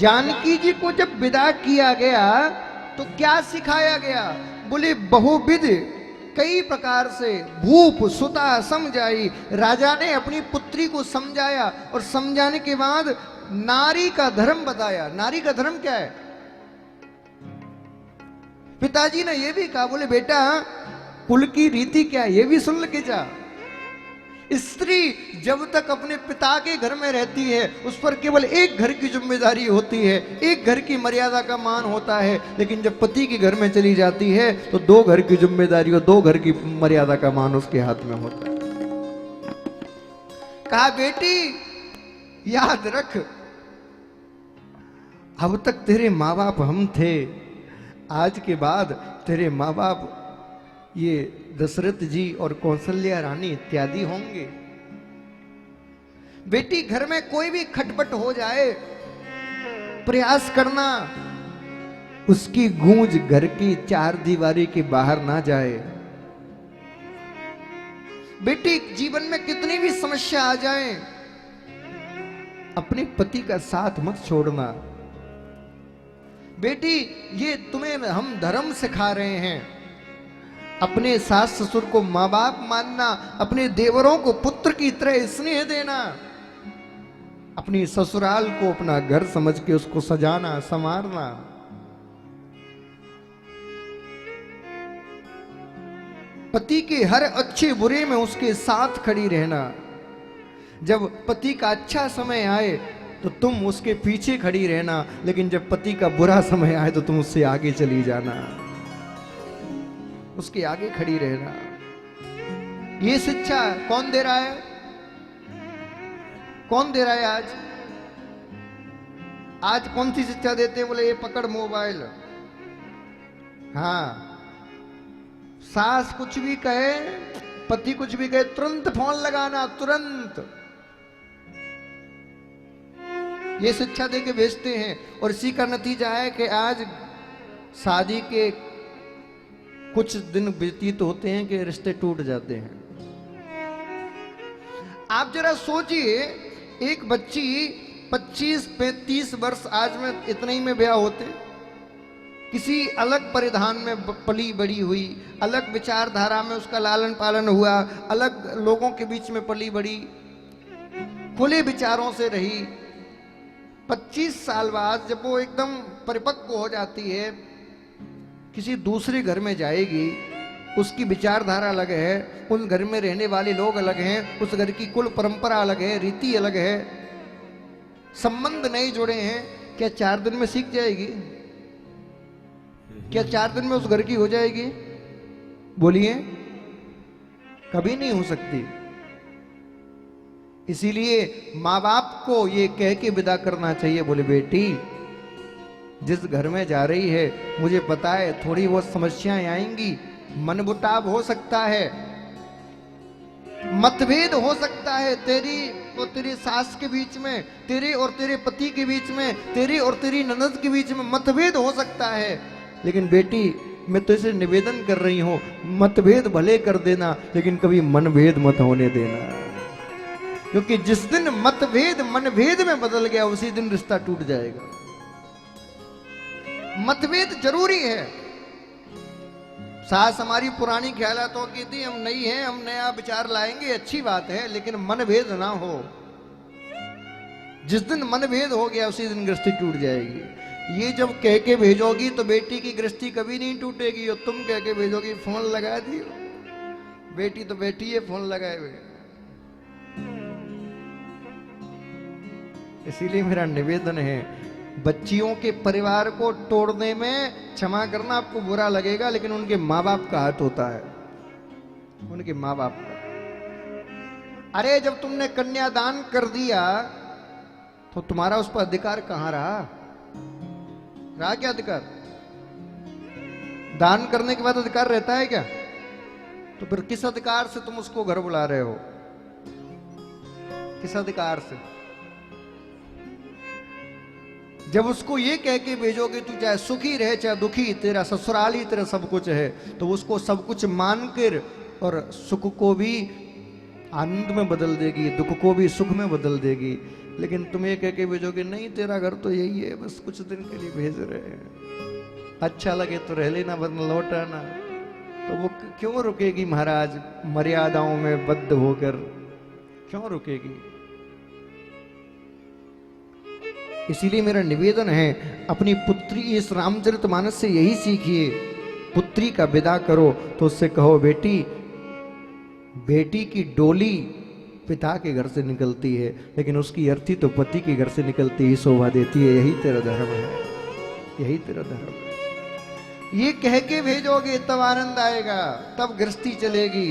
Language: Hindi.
जानकी जी को जब विदा किया गया तो क्या सिखाया गया? बोले बहुविध कई प्रकार से भूप सुता समझाई। राजा ने अपनी पुत्री को समझाया और समझाने के बाद नारी का धर्म बताया। नारी का धर्म क्या है? पिताजी ने यह भी कहा, बोले बेटा कुल की रीति क्या है ये भी सुन के जा। स्त्री जब तक अपने पिता के घर में रहती है उस पर केवल एक घर की जिम्मेदारी होती है, एक घर की मर्यादा का मान होता है। लेकिन जब पति के घर में चली जाती है तो दो घर की जिम्मेदारी और दो घर की मर्यादा का मान उसके हाथ में होता है। कहा बेटी याद रख, अब तक तेरे माँ बाप हम थे, आज के बाद तेरे माँ बाप ये दशरथ जी और कौशल्या रानी इत्यादि होंगे। बेटी घर में कोई भी खटपट हो जाए, प्रयास करना उसकी गूंज घर की चार दीवारी के बाहर ना जाए। बेटी जीवन में कितनी भी समस्या आ जाए, अपने पति का साथ मत छोड़ना। बेटी ये तुम्हें हम धर्म सिखा रहे हैं, अपने सास ससुर को माँ बाप मानना, अपने देवरों को पुत्र की तरह स्नेह देना, अपनी ससुराल को अपना घर समझ के उसको सजाना संवारना। पति के हर अच्छे बुरे में उसके साथ खड़ी रहना। जब पति का अच्छा समय आए तो तुम उसके पीछे खड़ी रहना, लेकिन जब पति का बुरा समय आए तो तुम उससे आगे चली जाना, उसके आगे खड़ी रहना। ये शिक्षा कौन दे रहा है? कौन दे रहा है आज? आज कौन सी शिक्षा देते हैं? बोले ये पकड़ मोबाइल। हाँ, सास कुछ भी कहे, पति कुछ भी कहे, तुरंत फोन लगाना, तुरंत। ये शिक्षा देके भेजते हैं और इसी का नतीजा है कि आज शादी के कुछ दिन व्यतीत होते हैं कि रिश्ते टूट जाते हैं। आप जरा सोचिए, एक बच्ची 25-35 वर्ष आज में इतने ही में ब्याह होते, किसी अलग परिधान में पली बड़ी हुई, अलग विचारधारा में उसका लालन पालन हुआ, अलग लोगों के बीच में पली बड़ी, खुले विचारों से रही। 25 साल बाद जब वो एकदम परिपक्व हो जाती है, किसी दूसरे घर में जाएगी, उसकी विचारधारा अलग है, उन घर में रहने वाले लोग अलग हैं, उस घर की कुल परंपरा अलग है, रीति अलग है, संबंध नहीं जुड़े हैं। क्या 4 दिन में सीख जाएगी? क्या 4 दिन में उस घर की हो जाएगी? बोलिए, कभी नहीं हो सकती। इसीलिए माँ बाप को ये कह के विदा करना चाहिए, बोले बेटी जिस घर में जा रही है मुझे पता है थोड़ी बहुत समस्याएं आएंगी, मनमुटाव हो सकता है, मतभेद हो सकता है, तेरी और तेरी सास के बीच में, तेरे और तेरे पति के बीच में, तेरी और तेरी ननद के बीच में मतभेद हो सकता है। लेकिन बेटी मैं तो इसे निवेदन कर रही हूं, मतभेद भले कर देना लेकिन कभी मनभेद मत होने देना, क्योंकि जिस दिन मतभेद मनभेद में बदल गया उसी दिन रिश्ता टूट जाएगा। मतभेद जरूरी है। सास हमारी पुरानी ख्यालातों की थी, हम नई हैं, हम नया विचार लाएंगे, अच्छी बात है, लेकिन मनभेद ना हो। जिस दिन मनभेद हो गया उसी दिन गृहस्थी टूट जाएगी। ये जब कह के भेजोगी तो बेटी की गृहस्थी कभी नहीं टूटेगी, और तुम कह के भेजोगी फोन लगा दियो, बेटी तो बेटी है फोन लगाए हुए। इसीलिए मेरा निवेदन है, बच्चियों के परिवार को तोड़ने में क्षमा करना आपको बुरा लगेगा, लेकिन उनके माँ बाप का हाथ होता है, उनके माँ बाप का। अरे जब तुमने कन्यादान कर दिया तो तुम्हारा उस पर अधिकार कहां रहा? रहा क्या अधिकार? दान करने के बाद अधिकार रहता है क्या? तो फिर किस अधिकार से तुम उसको घर बुला रहे हो? किस अधिकार से? जब उसको ये कह के भेजोगे तू चाहे सुखी रहे चाहे दुखी, तेरा ससुराल ही तेरा सब कुछ है, तो उसको सब कुछ मानकर और सुख को भी आनंद में बदल देगी, दुख को भी सुख में बदल देगी। लेकिन तुम ये कह के भेजोगे नहीं तेरा घर तो यही है, बस कुछ दिन के लिए भेज रहे हैं, अच्छा लगे तो रह लेना वरना लौट आना, तो वो क्यों रुकेगी महाराज मर्यादाओं में बद्ध होकर, क्यों रुकेगी? इसीलिए मेरा निवेदन है, अपनी पुत्री इस रामचरितमानस से यही सीखिए। पुत्री का विदा करो तो उससे कहो बेटी, बेटी की डोली पिता के घर से निकलती है, लेकिन उसकी अर्थी तो पति के घर से निकलती ही शोभा देती है। यही तेरा धर्म है, यही तेरा धर्म है। ये कह के भेजोगे तब आनंद आएगा, तब गृहस्थी चलेगी।